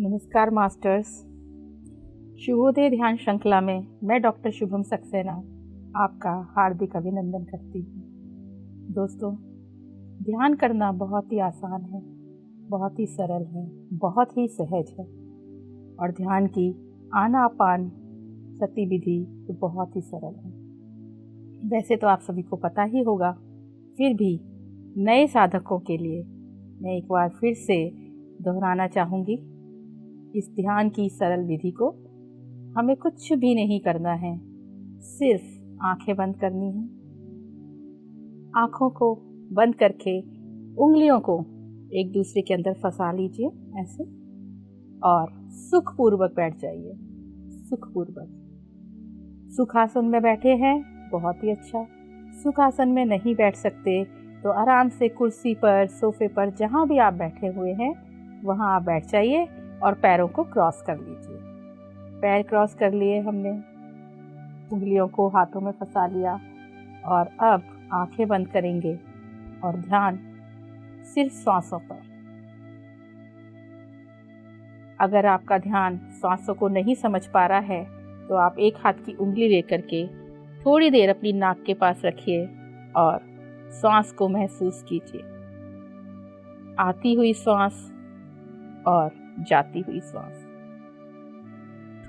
नमस्कार मास्टर्स। शुभोदय ध्यान श्रृंखला में मैं डॉक्टर शुभम सक्सेना आपका हार्दिक अभिनंदन करती हूँ। दोस्तों, ध्यान करना बहुत ही आसान है, बहुत ही सरल है, बहुत ही सहज है और ध्यान की आनापान गतिविधि तो बहुत ही सरल है। वैसे तो आप सभी को पता ही होगा, फिर भी नए साधकों के लिए मैं एक बार फिर से दोहराना चाहूँगी। इस ध्यान की सरल विधि को हमें कुछ भी नहीं करना है, सिर्फ आंखें बंद करनी है। आंखों को बंद करके उंगलियों को एक दूसरे के अंदर फंसा लीजिए ऐसे, और सुखपूर्वक बैठ जाइए। सुखपूर्वक सुखासन में बैठे हैं, बहुत ही अच्छा। सुखासन में नहीं बैठ सकते तो आराम से कुर्सी पर, सोफे पर, जहाँ भी आप बैठे हुए हैं वहाँ आप बैठ जाइए और पैरों को क्रॉस कर लीजिए। पैर क्रॉस कर लिए हमने, उंगलियों को हाथों में फंसा लिया और अब आंखें बंद करेंगे और ध्यान सिर्फ सांसों पर। अगर आपका ध्यान सांसों को नहीं समझ पा रहा है तो आप एक हाथ की उंगली लेकर के थोड़ी देर अपनी नाक के पास रखिए और सांस को महसूस कीजिए। आती हुई सांस और जाती हुई सांस।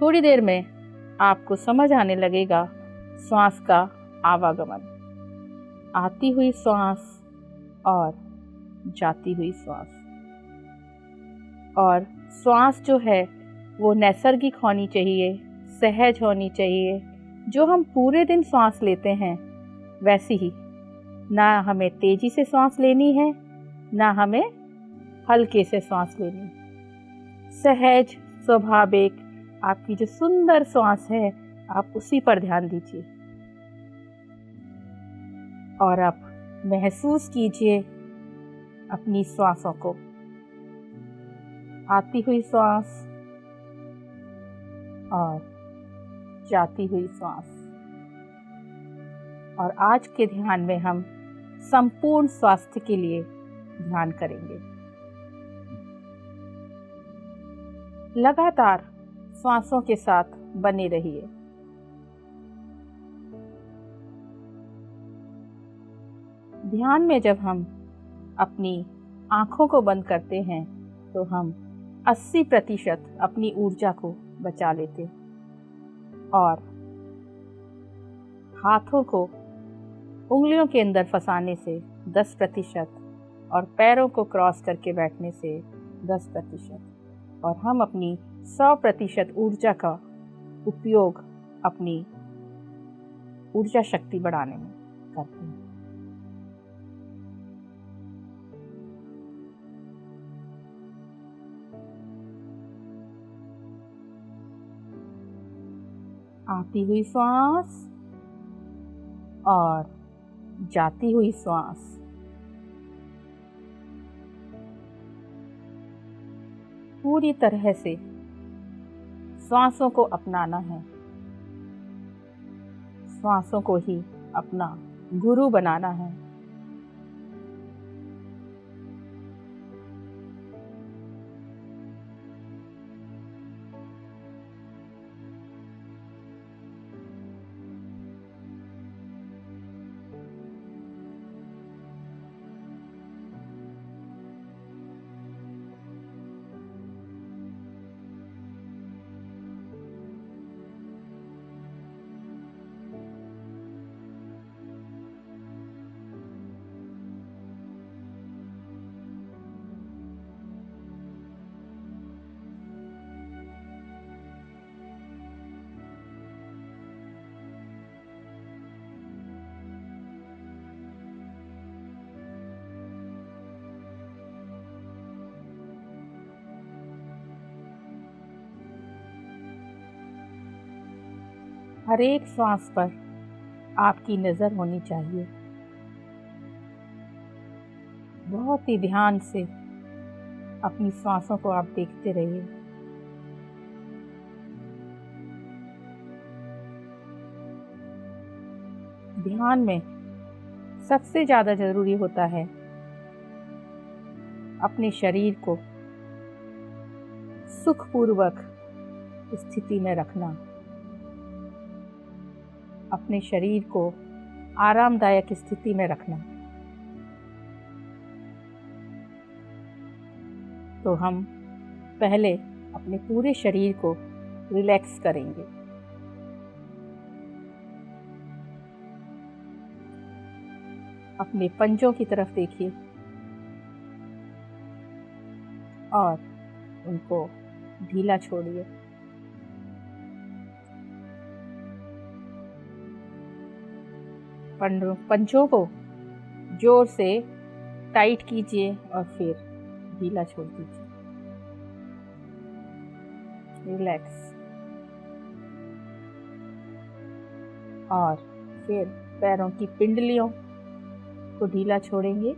थोड़ी देर में आपको समझ आने लगेगा सांस का आवागमन, आती हुई सांस और जाती हुई सांस। और सांस जो है वो नैसर्गिक होनी चाहिए, सहज होनी चाहिए। जो हम पूरे दिन सांस लेते हैं वैसी ही, ना हमें तेजी से सांस लेनी है, ना हमें हल्के से सांस लेनी। सहज, स्वाभाविक आपकी जो सुंदर सांस है, आप उसी पर ध्यान दीजिए और आप महसूस कीजिए अपनी सांसों को। आती हुई सांस और जाती हुई सांस। और आज के ध्यान में हम संपूर्ण स्वास्थ्य के लिए ध्यान करेंगे। लगातार सांसों के साथ बने रहिए। ध्यान में जब हम अपनी आंखों को बंद करते हैं तो हम 80% अपनी ऊर्जा को बचा लेते और हाथों को उंगलियों के अंदर फंसाने से 10% और पैरों को क्रॉस करके बैठने से 10%, और हम अपनी 100% ऊर्जा का उपयोग अपनी ऊर्जा शक्ति बढ़ाने में करते हैं। आती हुई सांस और जाती हुई सांस। पूरी तरह से सांसों को अपनाना है, सांसों को ही अपना गुरु बनाना है। हर एक सांस पर आपकी नजर होनी चाहिए। बहुत ही ध्यान से अपनी सांसों को आप देखते रहिए। ध्यान में सबसे ज़्यादा जरूरी होता है अपने शरीर को सुखपूर्वक स्थिति में रखना, अपने शरीर को आरामदायक स्थिति में रखना। तो हम पहले अपने पूरे शरीर को रिलैक्स करेंगे। अपने पंजों की तरफ देखिए और उनको ढीला छोड़िए। पंजों को जोर से टाइट कीजिए और फिर ढीला छोड़ दीजिए। रिलैक्स। और फिर पैरों की पिंडलियों को ढीला छोड़ेंगे।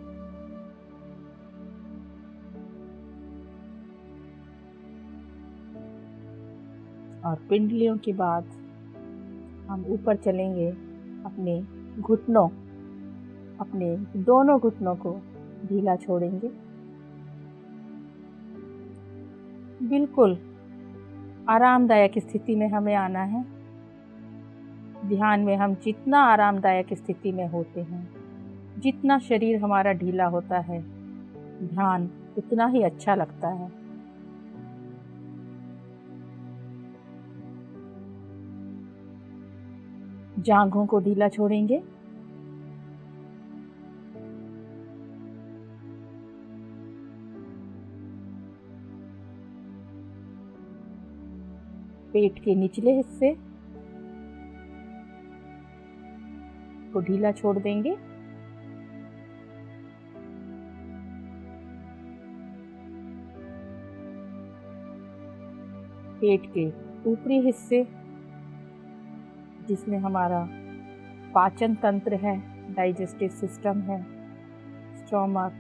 और पिंडलियों के बाद हम ऊपर चलेंगे। अपने घुटनों, अपने दोनों घुटनों को ढीला छोड़ेंगे। बिल्कुल आरामदायक स्थिति में हमें आना है। ध्यान में हम जितना आरामदायक स्थिति में होते हैं, जितना शरीर हमारा ढीला होता है, ध्यान उतना ही अच्छा लगता है। जांघों को ढीला छोड़ेंगे। पेट के निचले हिस्से को ढीला छोड़ देंगे। पेट के ऊपरी हिस्से, जिसमें हमारा पाचन तंत्र है, डाइजेस्टिव सिस्टम है, stomach,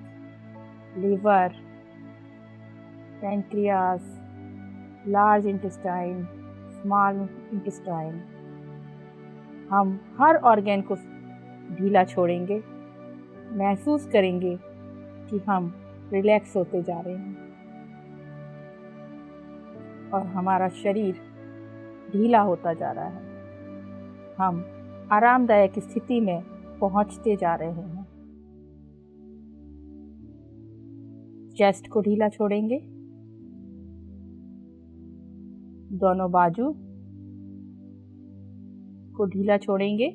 liver, pancreas, large intestine, small intestine, हम हर ऑर्गन को ढीला छोड़ेंगे। महसूस करेंगे कि हम रिलैक्स होते जा रहे हैं और हमारा शरीर ढीला होता जा रहा है। हम आरामदायक स्थिति में पहुंचते जा रहे हैं। चेस्ट को ढीला छोड़ेंगे। दोनों बाजू को ढीला छोड़ेंगे,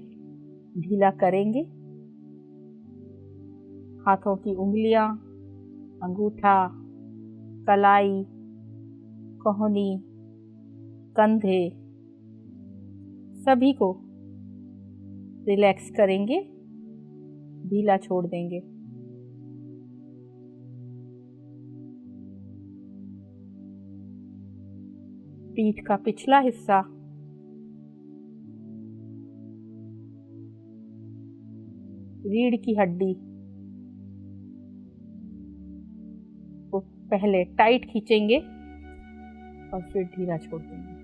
ढीला करेंगे। हाथों की उंगलियां, अंगूठा, कलाई, कोहनी, कंधे, सभी को रिलैक्स करेंगे, ढीला छोड़ देंगे। पीठ का पिछला हिस्सा, रीढ़ की हड्डी को पहले टाइट खींचेंगे और फिर ढीला छोड़ देंगे।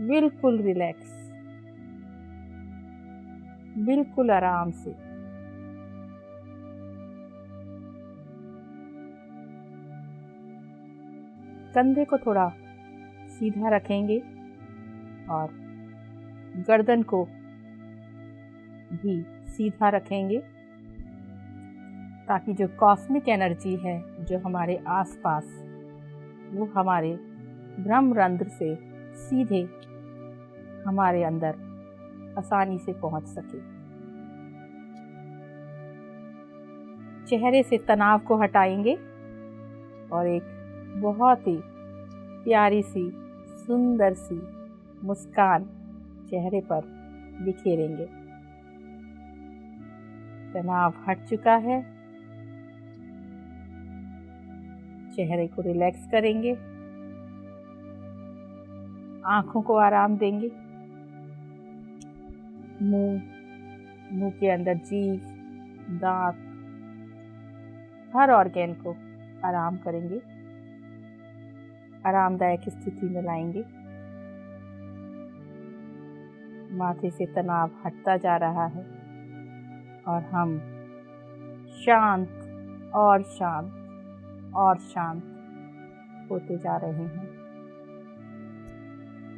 बिल्कुल रिलैक्स, बिल्कुल आराम से। कंधे को थोड़ा सीधा रखेंगे और गर्दन को भी सीधा रखेंगे, ताकि जो कॉस्मिक एनर्जी है जो हमारे आसपास, वो हमारे ब्रह्मरंध्र से सीधे हमारे अंदर आसानी से पहुंच सके। चेहरे से तनाव को हटाएंगे और एक बहुत ही प्यारी सी, सुंदर सी मुस्कान चेहरे पर बिखेरेंगे। तनाव हट चुका है। चेहरे को रिलैक्स करेंगे, आंखों को आराम देंगे, मुंह के अंदर जीभ, दांत, हर ऑर्गन को आराम करेंगे, आरामदायक स्थिति में लाएंगे। माथे से तनाव हटता जा रहा है और हम शांत और शांत और शांत होते जा रहे हैं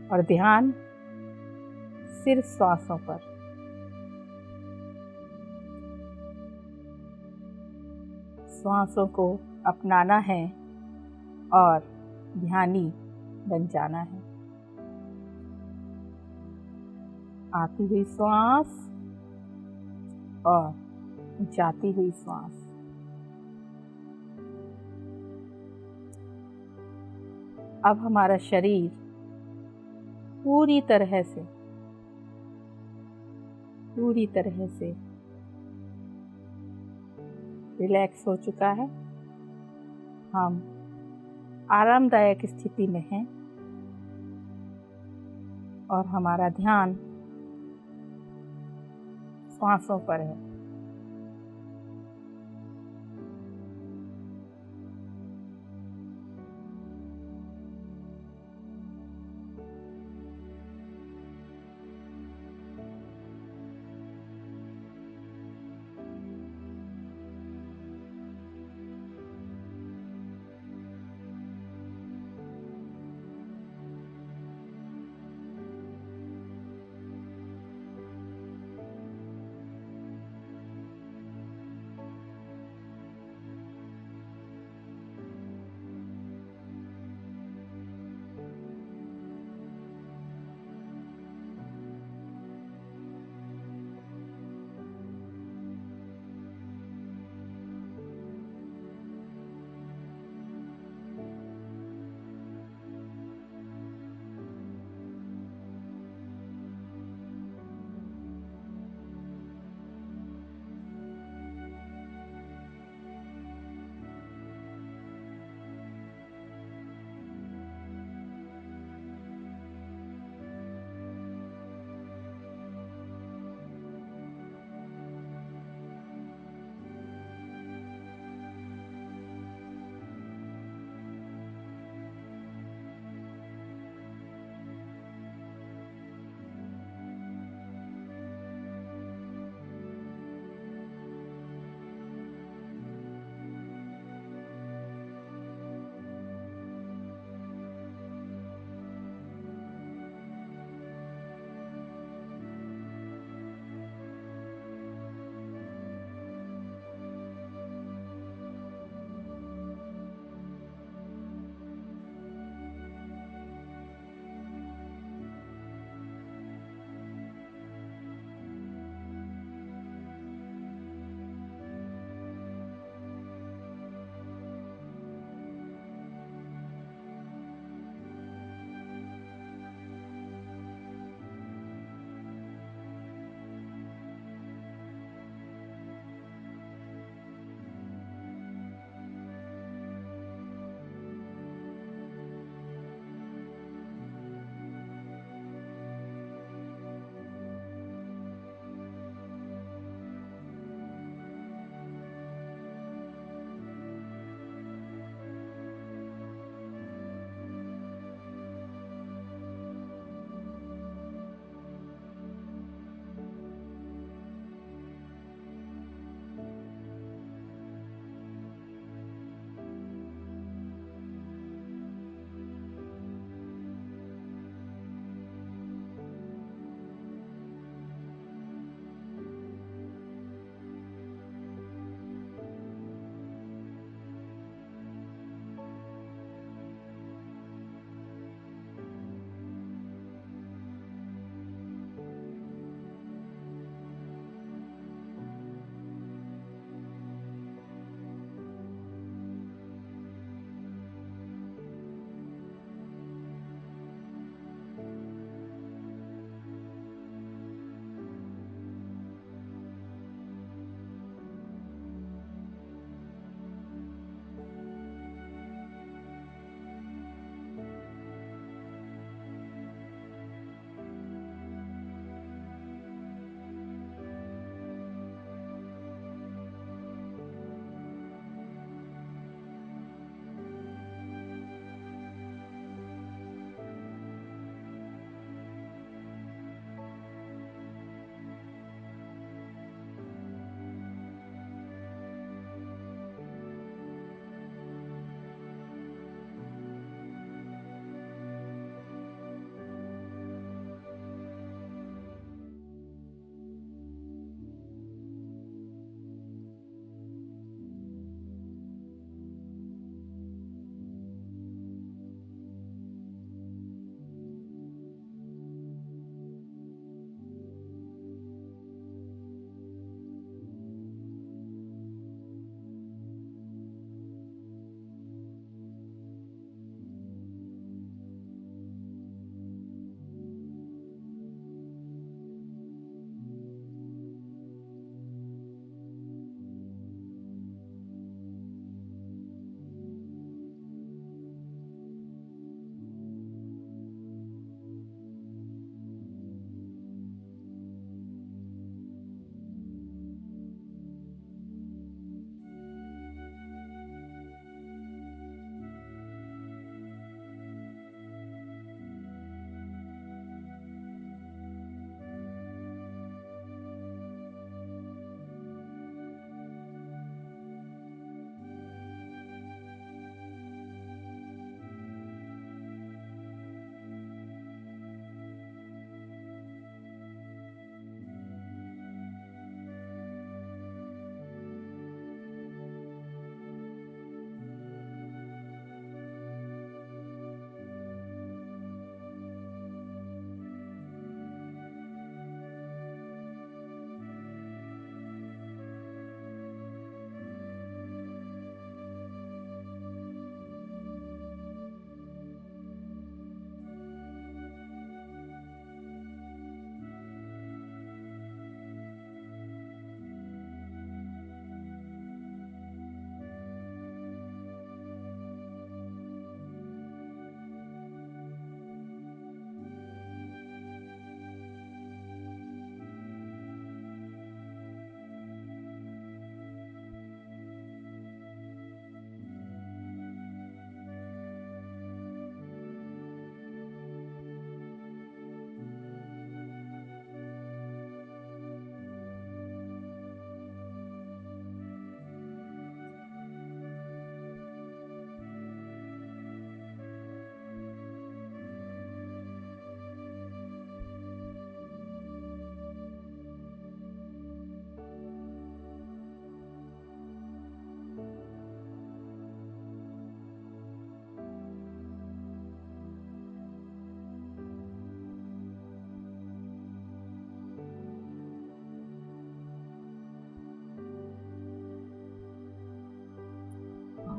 और ध्यान सिर्फ श्वासों पर। श्वासों को अपनाना है और ध्यानी बन जाना है। आती हुई श्वास और जाती हुई श्वास। अब हमारा शरीर पूरी तरह से रिलैक्स हो चुका है। हम आरामदायक स्थिति में हैं और हमारा ध्यान श्वासों पर है।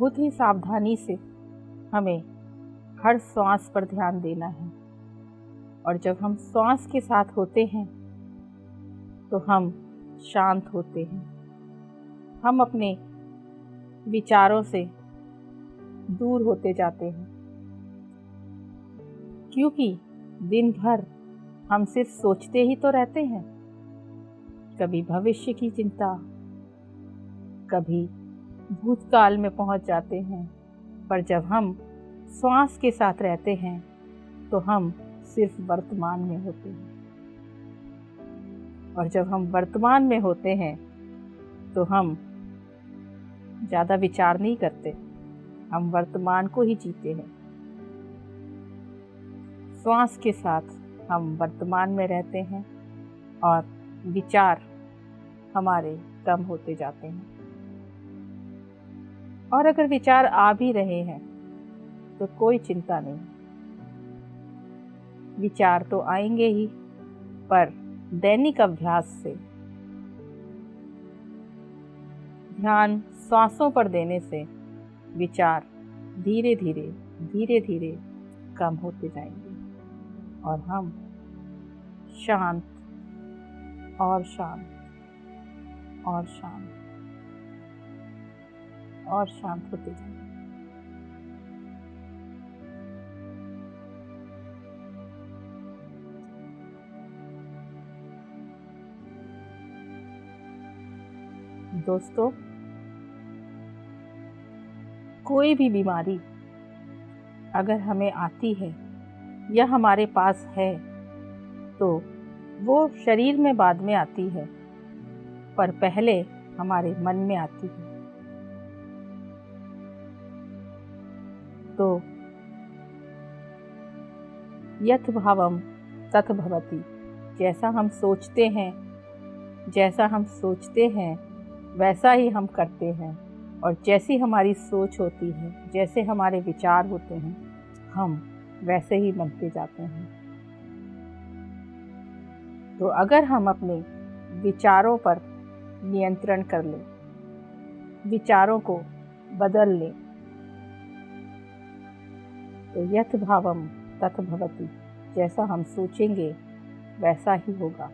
बहुत ही सावधानी से हमें हर श्वास पर ध्यान देना है। और जब हम श्वास के साथ होते हैं तो हम शांत होते हैं। हम अपने विचारों से दूर होते जाते हैं, क्योंकि दिन भर हम सिर्फ सोचते ही तो रहते हैं। कभी भविष्य की चिंता, कभी भूतकाल में पहुंच जाते हैं। पर जब हम श्वास के साथ रहते हैं तो हम सिर्फ वर्तमान में होते हैं। और जब हम वर्तमान में होते हैं तो हम ज़्यादा विचार नहीं करते, हम वर्तमान को ही जीते हैं। श्वास के साथ हम वर्तमान में रहते हैं और विचार हमारे कम होते जाते हैं। और अगर विचार आ भी रहे हैं तो कोई चिंता नहीं, विचार तो आएंगे ही, पर दैनिक अभ्यास से, ध्यान सांसों पर देने से विचार धीरे धीरे कम होते जाएंगे और हम शांत और शांत और शांत और शांत होते जाएंगे। दोस्तों, कोई भी बीमारी अगर हमें आती है या हमारे पास है तो वो शरीर में बाद में आती है, पर पहले हमारे मन में आती है। तो यथ भावम तथ भवति, जैसा हम सोचते हैं वैसा ही हम करते हैं। और जैसी हमारी सोच होती है, जैसे हमारे विचार होते हैं, हम वैसे ही बनते जाते हैं। तो अगर हम अपने विचारों पर नियंत्रण कर लें, विचारों को बदल लें, तो यथ भावम तथ भवति, जैसा हम सोचेंगे वैसा ही होगा।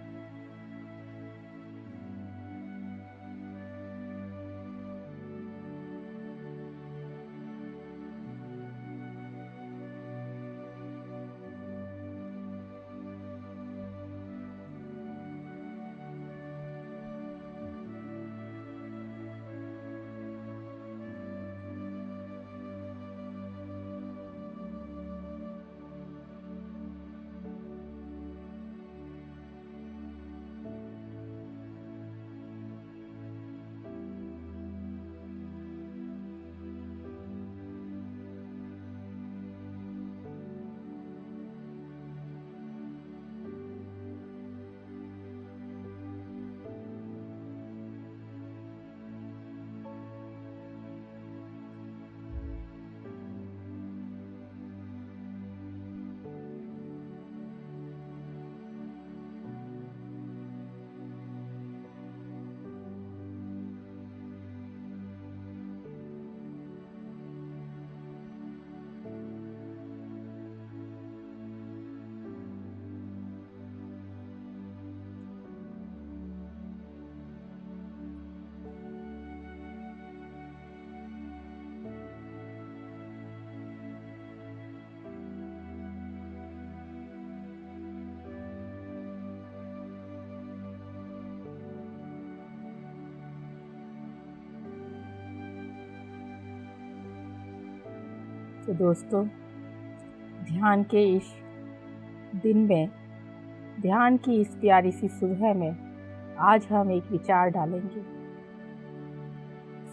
तो दोस्तों, ध्यान के इस दिन में, ध्यान की इस प्यारी सी सुबह में आज हम एक विचार डालेंगे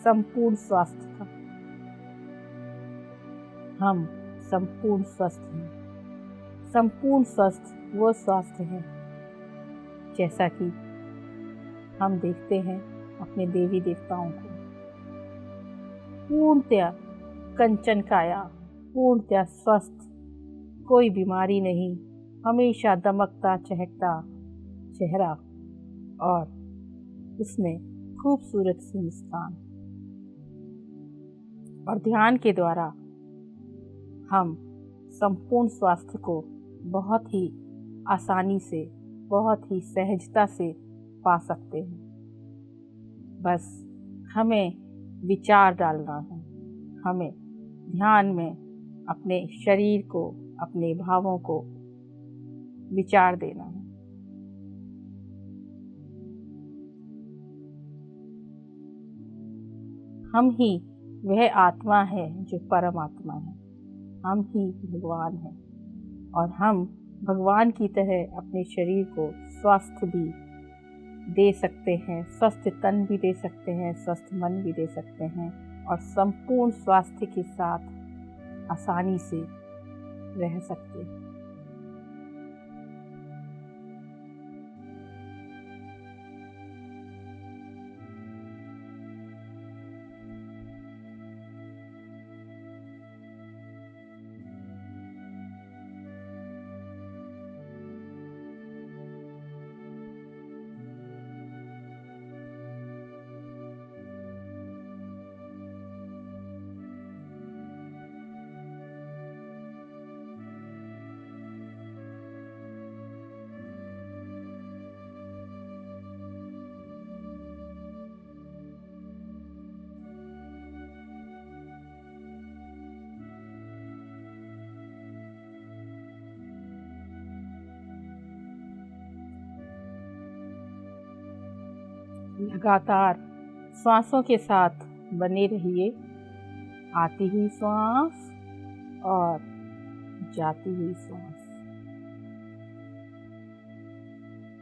संपूर्ण स्वास्थ्य का। हम संपूर्ण स्वस्थ हैं। संपूर्ण स्वस्थ वो स्वास्थ्य है जैसा कि हम देखते हैं अपने देवी देवताओं को, पूर्णतया कंचन काया, पूर्णतया स्वस्थ, कोई बीमारी नहीं, हमेशा दमकता चहकता चेहरा और उसमें खूबसूरत सी मुस्कान। और ध्यान के द्वारा हम संपूर्ण स्वास्थ्य को बहुत ही आसानी से, बहुत ही सहजता से पा सकते हैं। बस हमें विचार डालना है, हमें ध्यान में अपने शरीर को, अपने भावों को विचार देना है। हम ही वह आत्मा है जो परमात्मा है, हम ही भगवान हैं और हम भगवान की तरह अपने शरीर को स्वास्थ्य भी दे सकते हैं, स्वस्थ तन भी दे सकते हैं, स्वस्थ मन भी दे सकते हैं और संपूर्ण स्वास्थ्य के साथ आसानी से रह सकते हैं। लगातार सांसों के साथ बने रहिए। आती हुई सांस और जाती हुई सांस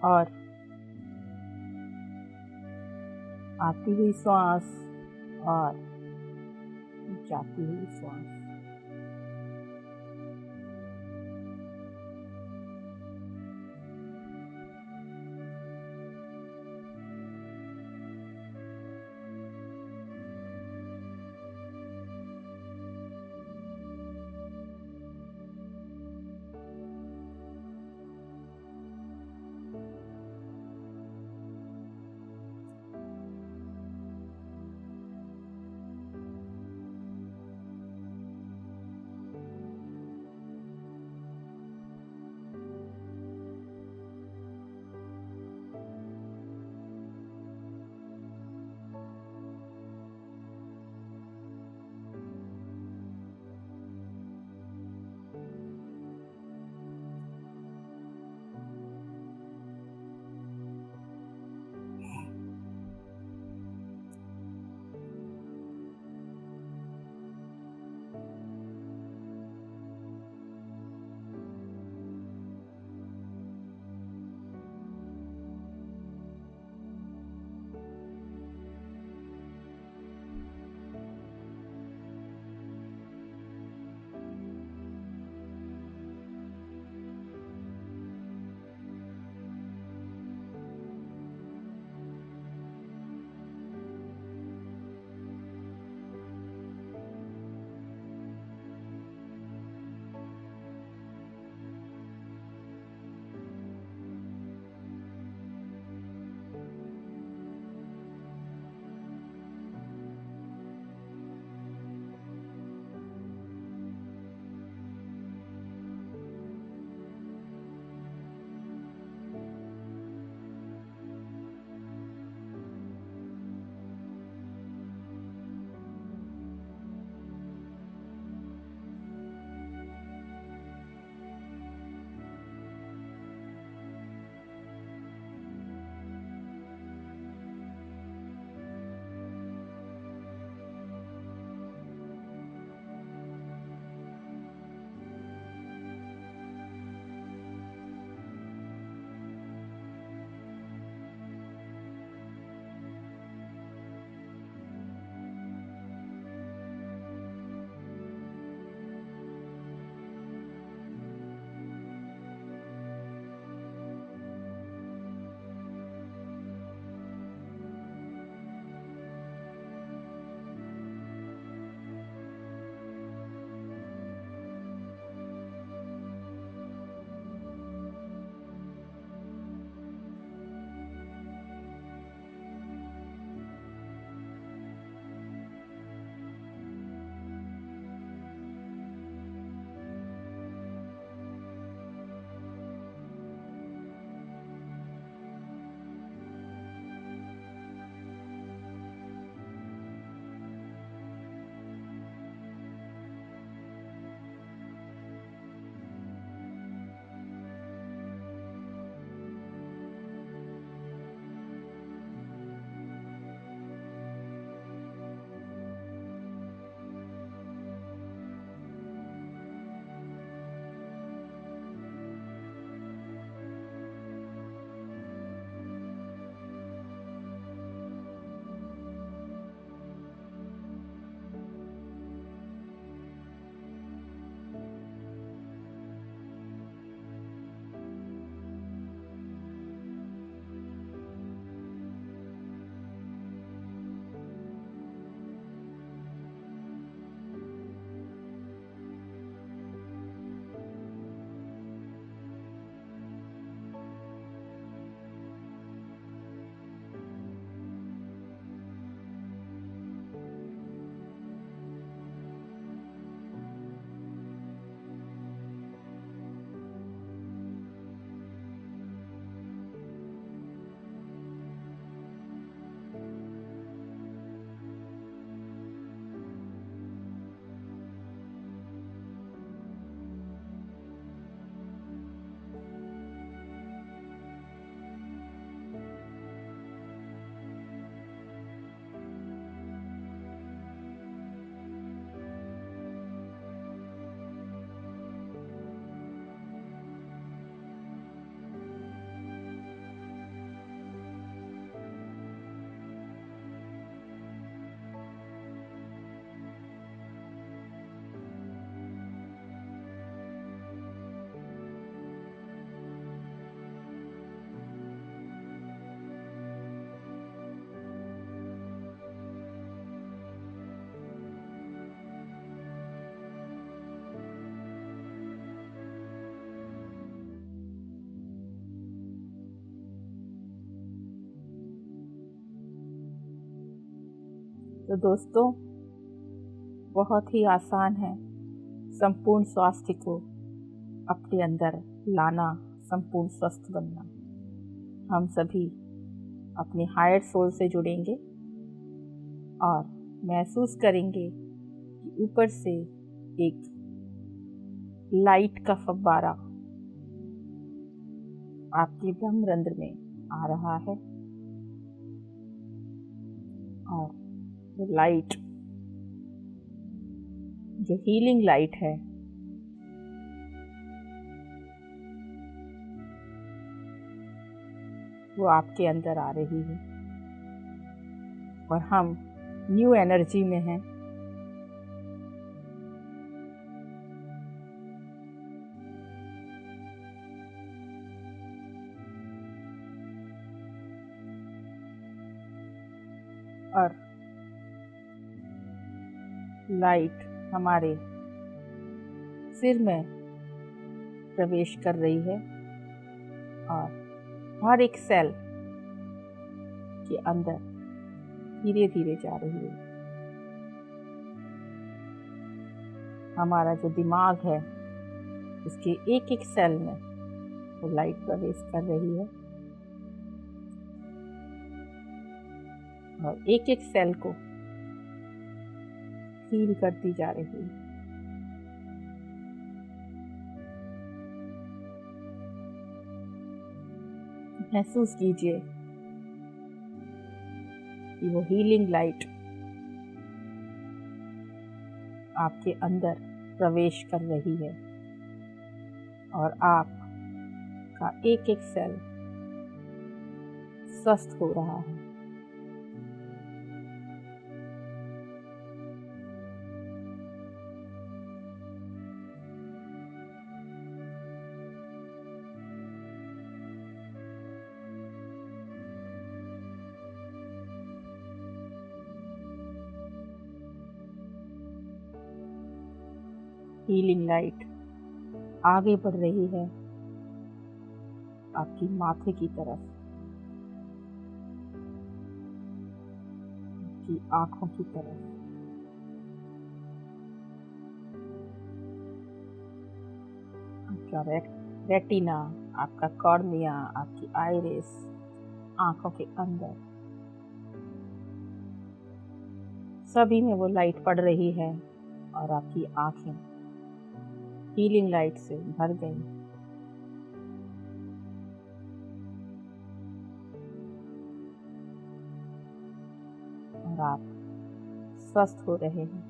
और आती हुई सांस और जाती हुई सांस। तो दोस्तों, बहुत ही आसान है संपूर्ण स्वास्थ्य को अपने अंदर लाना, संपूर्ण स्वस्थ बनना। हम सभी अपने हायर सोल से जुड़ेंगे और महसूस करेंगे कि ऊपर से एक लाइट का फव्वारा आपके ब्रह्मरंध्र में आ रहा है और वो लाइट, जो हीलिंग लाइट है, वो आपके अंदर आ रही है और हम न्यू एनर्जी में हैं। और लाइट हमारे सिर में प्रवेश कर रही है और हर एक सेल के अंदर धीरे धीरे जा रही है। हमारा जो दिमाग है, उसके एक एक सेल में वो लाइट प्रवेश कर रही है और एक एक सेल को हील करती जा रही है। महसूस कीजिए कि वो हीलिंग लाइट आपके अंदर प्रवेश कर रही है और आपका एक एक सेल स्वस्थ हो रहा है। हीलिंग लाइट आगे बढ़ रही है आपकी माथे की तरफ, आपकी आंखों की तरफ, आपका रेटिना, आपका कॉर्निया, आपकी आइरिस, आंखों के अंदर सभी में वो लाइट पड़ रही है और आपकी आंखें हीलिंग लाइट से भर गई। और आप स्वस्थ हो रहे हैं।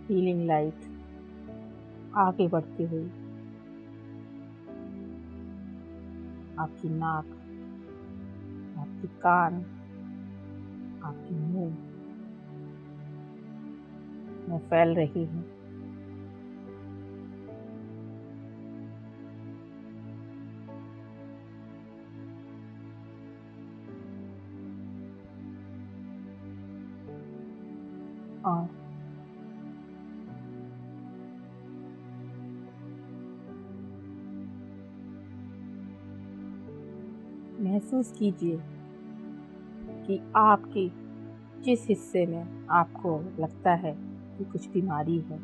हीलिंग लाइट आगे बढ़ती हुई आपकी नाक, आपकी कान, आपके मुंह में फैल रही है। और महसूस कीजिए कि आपके जिस हिस्से में आपको लगता है कि कुछ बीमारी है,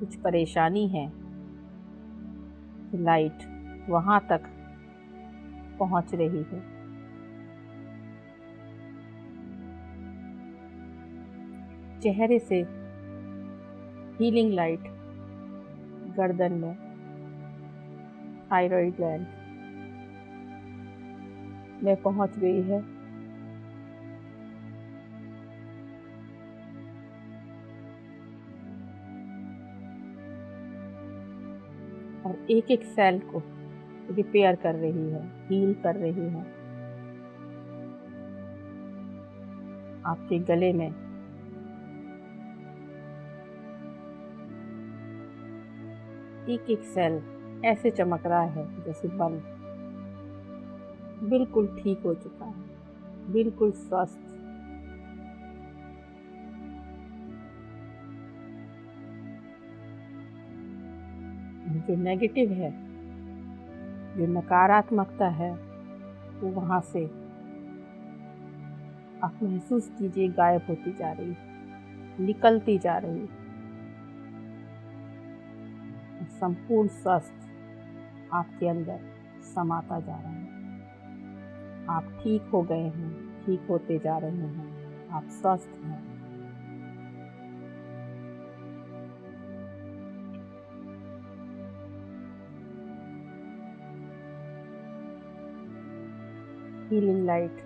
कुछ परेशानी है, तो लाइट वहाँ तक पहुँच रही है। चेहरे से हीलिंग लाइट गर्दन में, थायराइड ग्लैंड में पहुँच गई है और एक एक सेल को रिपेयर कर रही है, हील कर रही है। आपके गले में एक एक सेल ऐसे चमक रहा है जैसे बल्ब बिल्कुल ठीक हो चुका है, बिल्कुल स्वस्थ। जो नेगेटिव है जो नकारात्मकता है वो वहाँ से आप महसूस कीजिए गायब होती जा रही, निकलती जा रही। संपूर्ण स्वास्थ्य आपके अंदर समाता जा रहा है। आप ठीक हो गए हैं, ठीक होते जा रहे हैं, आप स्वस्थ हैं। हीलिंग लाइट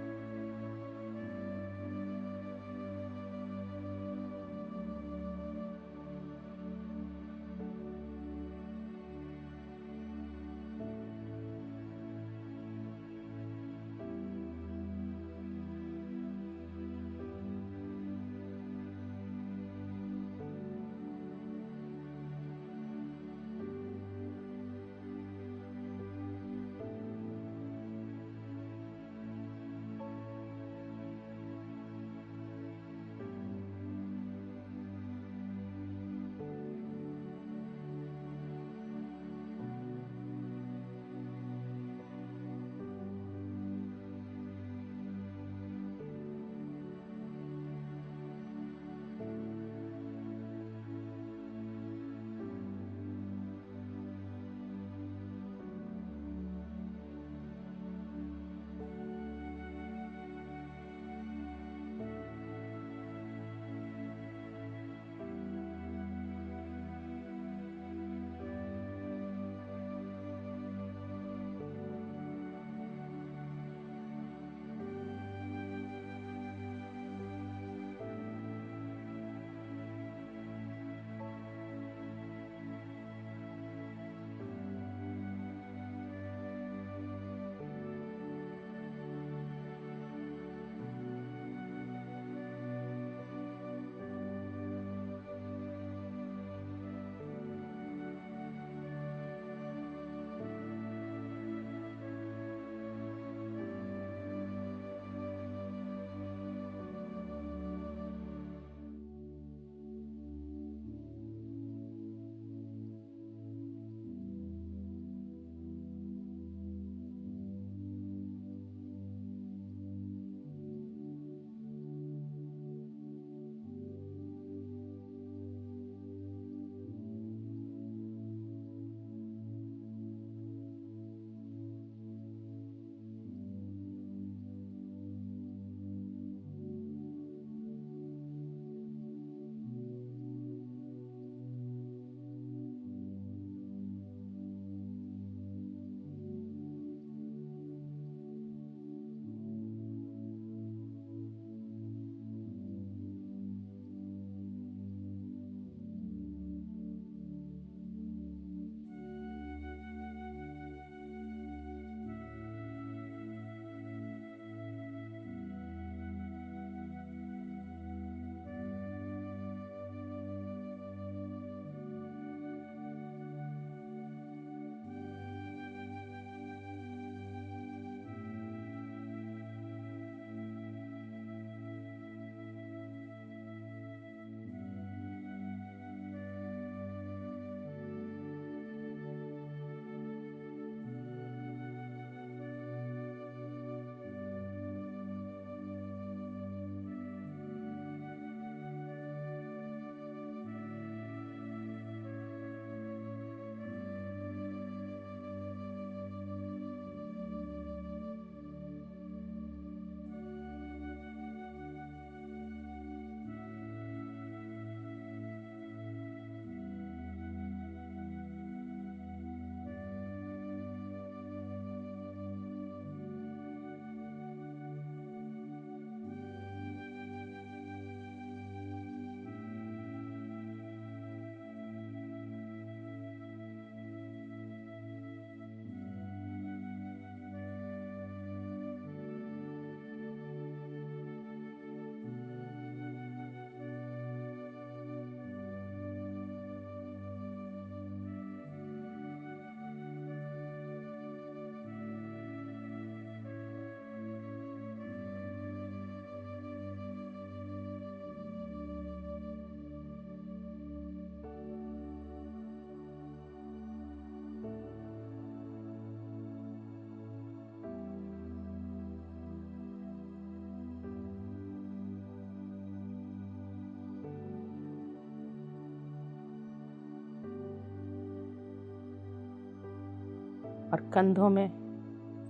और कंधों में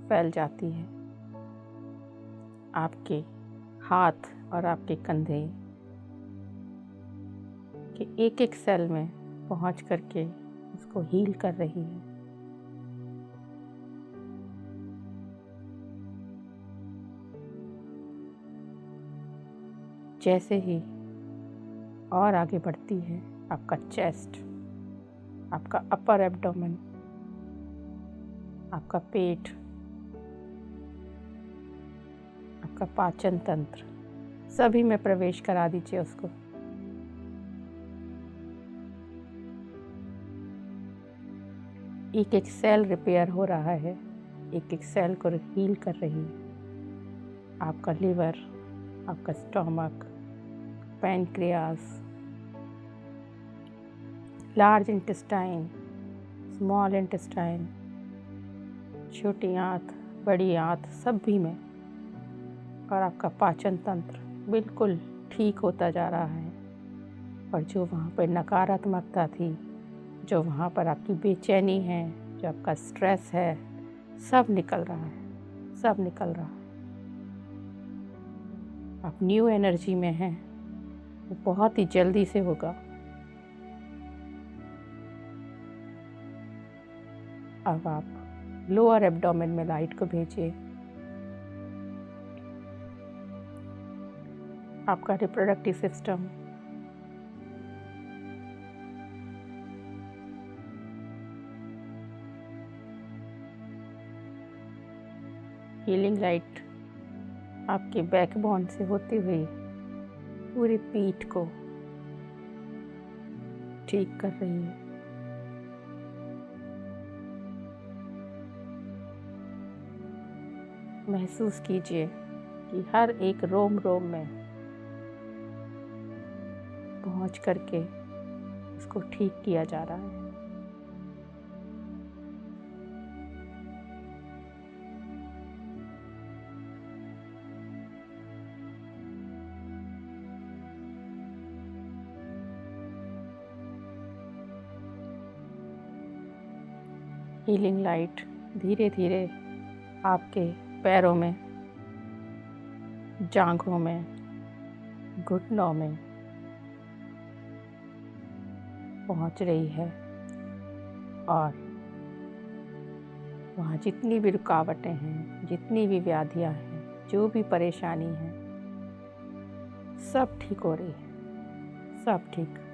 फैल जाती है। आपके हाथ और आपके कंधे के एक एक सेल में पहुंच करके उसको हील कर रही है। जैसे ही और आगे बढ़ती है, आपका चेस्ट, आपका अपर एब्डोमेन, आपका पेट, आपका पाचन तंत्र, सभी में प्रवेश करा दीजिए उसको। एक एक सेल रिपेयर हो रहा है, एक एक सेल को हील कर रही है। आपका लिवर, आपका stomach, pancreas, large intestine, small intestine, छोटी आंत, बड़ी आंत, सभी में, और आपका पाचन तंत्र बिल्कुल ठीक होता जा रहा है। और जो वहाँ पर नकारात्मकता थी, जो वहाँ पर आपकी बेचैनी है, जो आपका स्ट्रेस है, सब निकल रहा है, सब निकल रहा है। आप न्यू एनर्जी में हैं, वो बहुत ही जल्दी से होगा। अब आप लोअर एब्डोमेन में लाइट को भेजिए। आपका रिप्रोडक्टिव सिस्टम, हीलिंग लाइट आपके बैकबोन से होती हुई पूरी पीठ को ठीक कर रही है। महसूस कीजिए कि हर एक रोम रोम में पहुंच करके उसको ठीक किया जा रहा है। हीलिंग लाइट धीरे धीरे आपके पैरों में, जांघों में, घुटनों में पहुंच रही है, और वहाँ जितनी भी रुकावटें हैं, जितनी भी व्याधियाँ हैं, जो भी परेशानी है, सब ठीक हो रही है, सब ठीक।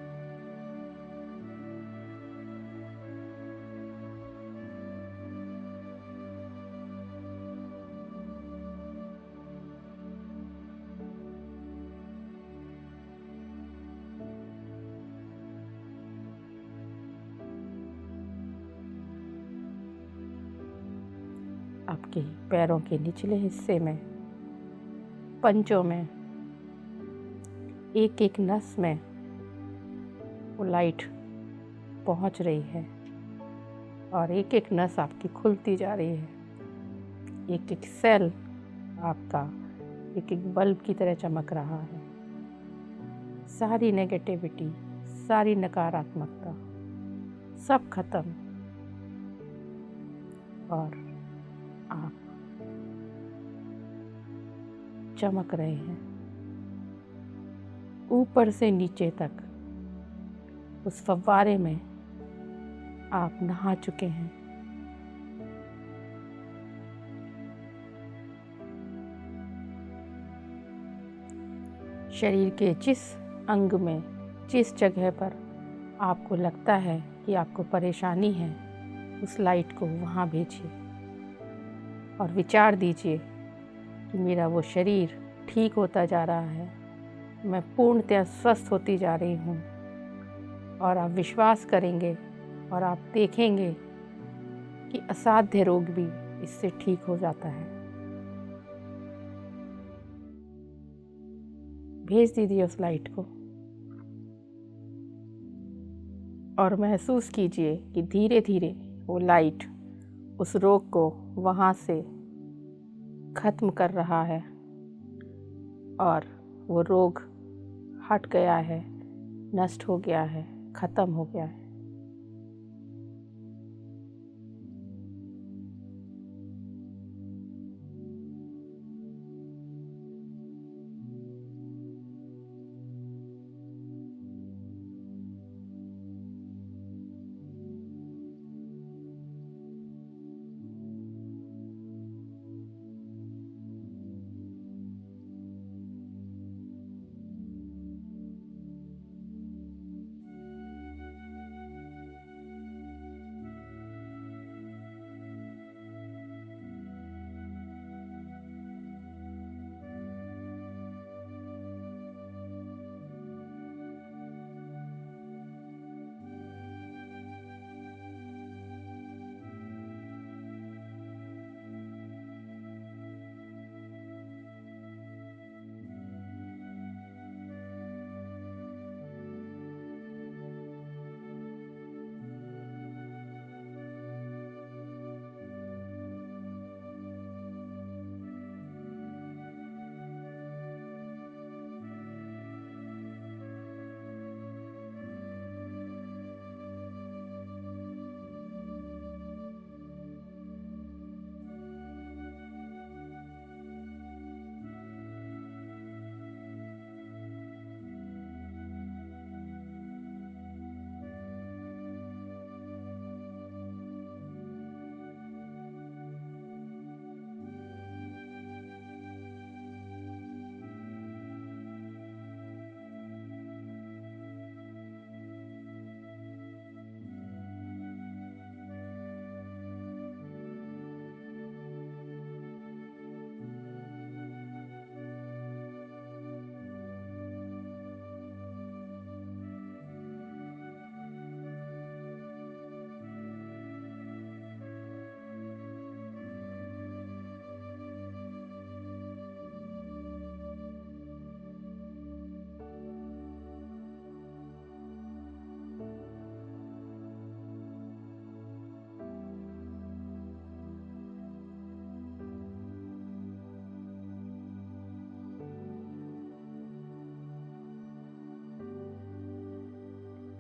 आपके पैरों के निचले हिस्से में, पंजों में, एक एक नस में वो लाइट पहुंच रही है, और एक एक नस आपकी खुलती जा रही है। एक एक सेल आपका एक एक बल्ब की तरह चमक रहा है। सारी नेगेटिविटी, सारी नकारात्मकता सब खत्म, और आप चमक रहे हैं ऊपर से नीचे तक। उस फव्वारे में आप नहा चुके हैं। शरीर के जिस अंग में, जिस जगह पर आपको लगता है कि आपको परेशानी है, उस लाइट को वहाँ भेजिए और विचार दीजिए कि मेरा वो शरीर ठीक होता जा रहा है, मैं पूर्णतः स्वस्थ होती जा रही हूँ। और आप विश्वास करेंगे और आप देखेंगे कि असाध्य रोग भी इससे ठीक हो जाता है। भेज दीजिए उस लाइट को, और महसूस कीजिए कि धीरे धीरे वो लाइट उस रोग को वहाँ से खत्म कर रहा है, और वो रोग हट गया है, नष्ट हो गया है, खत्म हो गया है।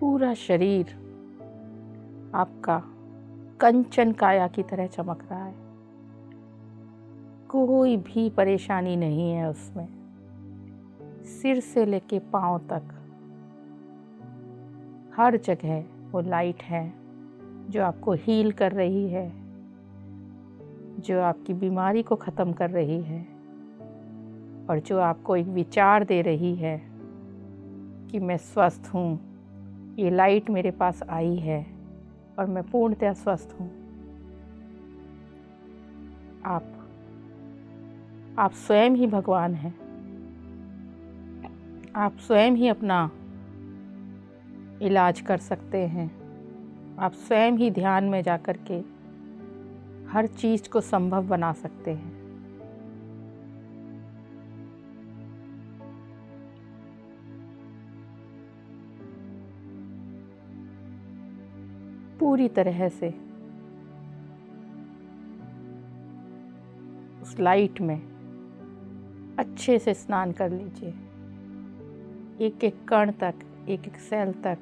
पूरा शरीर आपका कंचन काया की तरह चमक रहा है। कोई भी परेशानी नहीं है उसमें। सिर से लेके पाँव तक हर जगह वो लाइट है जो आपको हील कर रही है, जो आपकी बीमारी को ख़त्म कर रही है और जो आपको एक विचार दे रही है कि मैं स्वस्थ हूँ। ये लाइट मेरे पास आई है और मैं पूर्णतः स्वस्थ हूँ। आप स्वयं ही भगवान हैं। आप स्वयं ही अपना इलाज कर सकते हैं। आप स्वयं ही ध्यान में जाकर के हर चीज़ को संभव बना सकते हैं। पूरी तरह से उस लाइट में अच्छे से स्नान कर लीजिए। एक एक कण तक, एक एक सेल तक,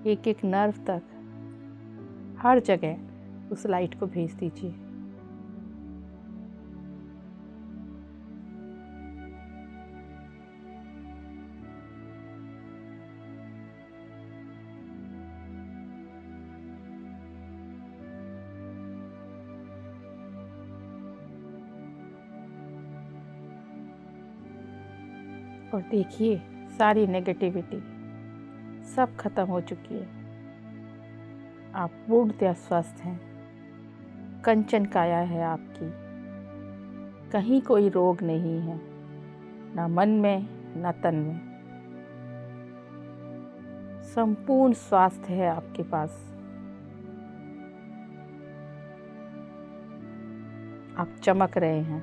एक एक नर्व तक, हर जगह उस लाइट को भेज दीजिए। और देखिए, सारी नेगेटिविटी सब खत्म हो चुकी है। आप पूर्णतः स्वस्थ हैं। कंचन काया है आपकी। कहीं कोई रोग नहीं है, ना मन में ना तन में। संपूर्ण स्वास्थ्य है आपके पास। आप चमक रहे हैं।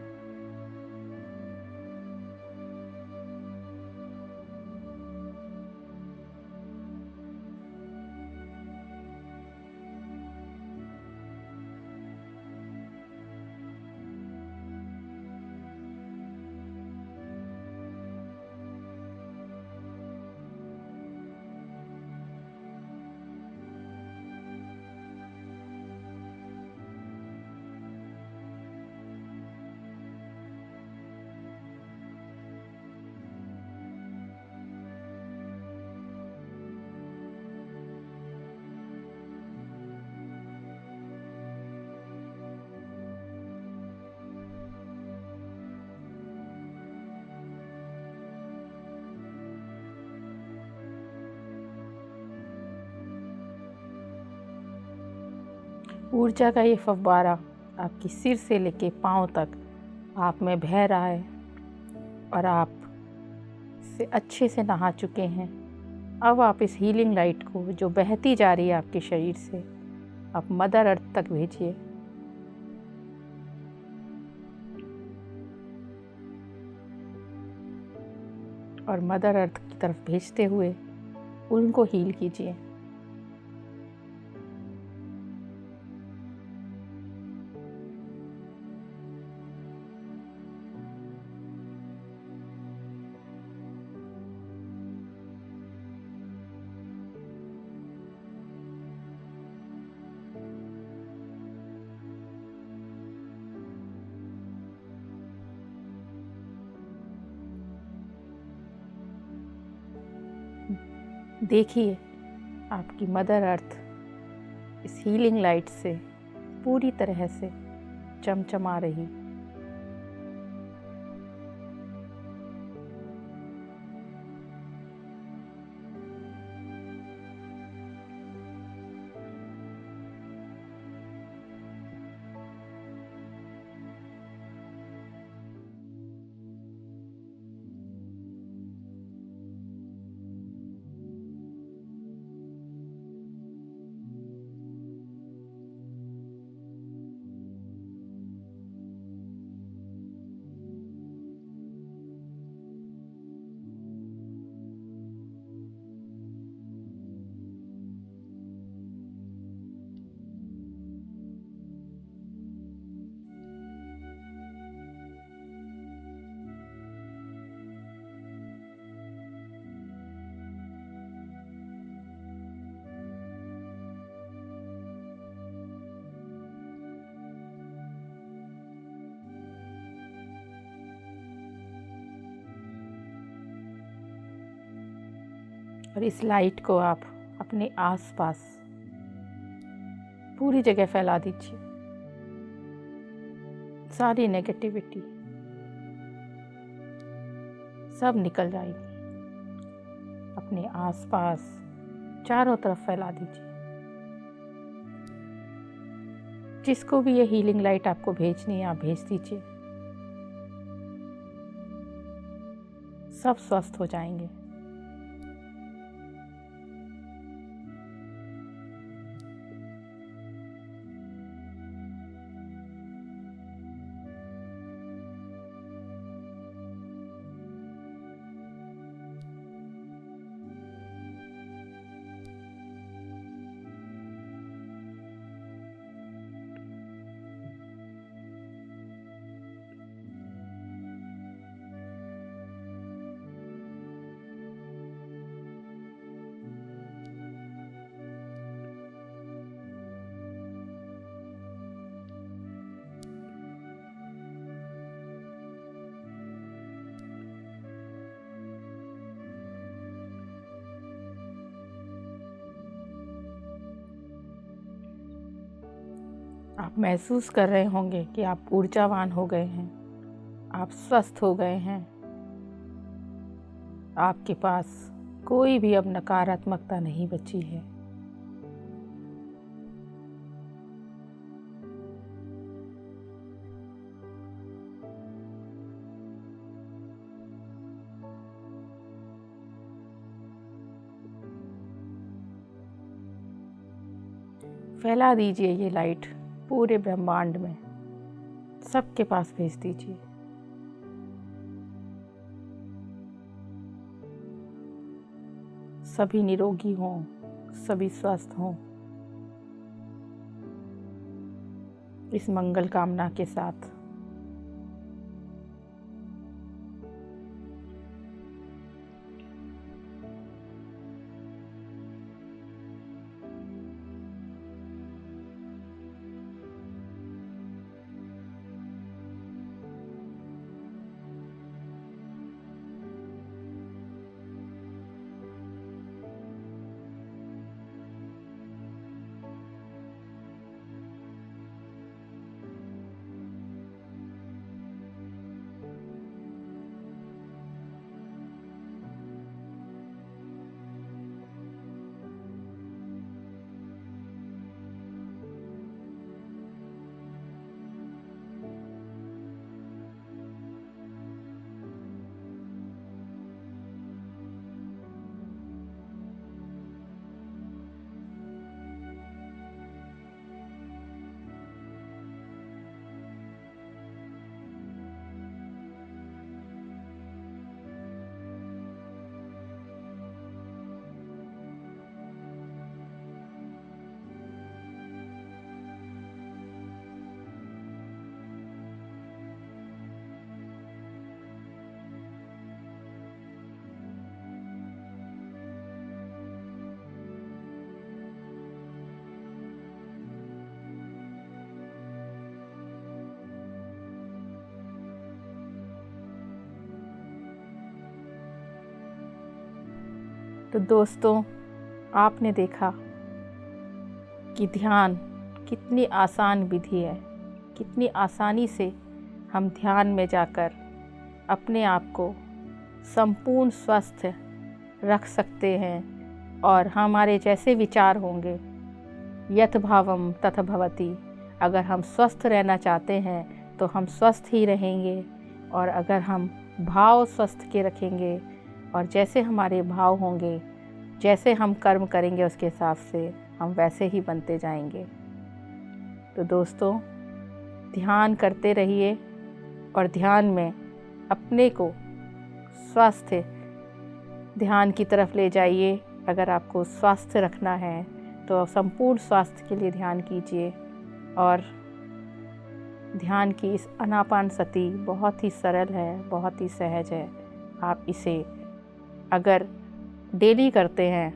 ऊर्जा का ये फव्वारा आपकी सिर से लेके पाँव तक आप में बह रहा है और आप इससे अच्छे से नहा चुके हैं। अब आप इस हीलिंग लाइट को जो बहती जा रही है आपके शरीर से, आप मदर अर्थ तक भेजिए। और मदर अर्थ की तरफ भेजते हुए उनको हील कीजिए। देखिए, आपकी मदर अर्थ इस हीलिंग लाइट से पूरी तरह से चमचमा रही। और इस लाइट को आप अपने आसपास पूरी जगह फैला दीजिए। सारी नेगेटिविटी सब निकल जाएगी। अपने आसपास चारों तरफ फैला दीजिए। जिसको भी ये हीलिंग लाइट आपको भेजनी है, आप भेज दीजिए। सब स्वस्थ हो जाएंगे। आप महसूस कर रहे होंगे कि आप ऊर्जावान हो गए हैं, आप स्वस्थ हो गए हैं। आपके पास कोई भी अब नकारात्मकता नहीं बची है। फैला दीजिए ये लाइट पूरे ब्रह्मांड में, सबके पास भेज दीजिए। सभी निरोगी हों, सभी स्वस्थ हों, इस मंगल कामना के साथ। तो दोस्तों, आपने देखा कि ध्यान कितनी आसान विधि है, कितनी आसानी से हम ध्यान में जाकर अपने आप को संपूर्ण स्वस्थ रख सकते हैं। और हमारे जैसे विचार होंगे, यत भावम तथ भवति। अगर हम स्वस्थ रहना चाहते हैं तो हम स्वस्थ ही रहेंगे, और अगर हम भाव स्वस्थ के रखेंगे और जैसे हमारे भाव होंगे, जैसे हम कर्म करेंगे, उसके हिसाब से हम वैसे ही बनते जाएंगे। तो दोस्तों, ध्यान करते रहिए और ध्यान में अपने को स्वस्थ ध्यान की तरफ ले जाइए। अगर आपको स्वास्थ्य रखना है तो संपूर्ण स्वास्थ्य के लिए ध्यान कीजिए। और ध्यान की इस आनापानसति बहुत ही सरल है, बहुत ही सहज है। आप इसे अगर डेली करते हैं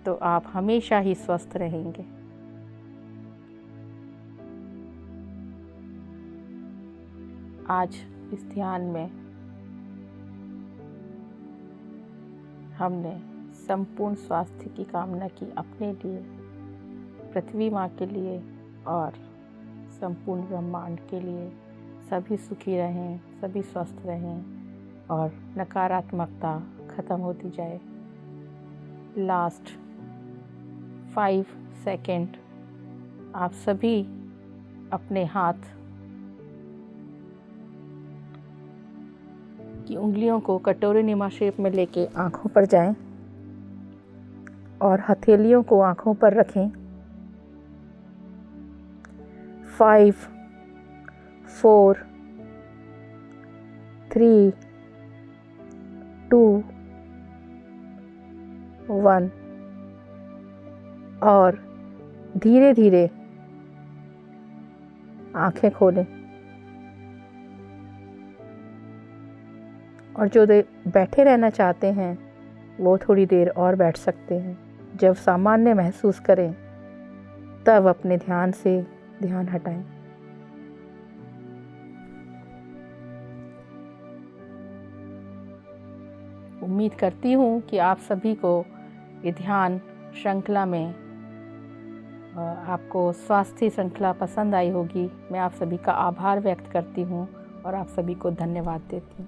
तो आप हमेशा ही स्वस्थ रहेंगे। आज इस ध्यान में हमने संपूर्ण स्वास्थ्य की कामना की अपने लिए, पृथ्वी माँ के लिए और संपूर्ण ब्रह्मांड के लिए। सभी सुखी रहें, सभी स्वस्थ रहें और नकारात्मकता ख़त्म होती जाए। लास्ट 5 सेकंड आप सभी अपने हाथ की उंगलियों को कटोरी नुमा शेप में लेके आँखों पर जाएं और हथेलियों को आँखों पर रखें। 5 4 3 2 1 और धीरे धीरे आँखें खोलें। और जो बैठे रहना चाहते हैं वो थोड़ी देर और बैठ सकते हैं। जब सामान्य महसूस करें तब अपने ध्यान से ध्यान हटाएं। उम्मीद करती हूँ कि आप सभी को ये ध्यान श्रृंखला में आपको स्वास्थ्य श्रृंखला पसंद आई होगी। मैं आप सभी का आभार व्यक्त करती हूँ और आप सभी को धन्यवाद देती हूँ।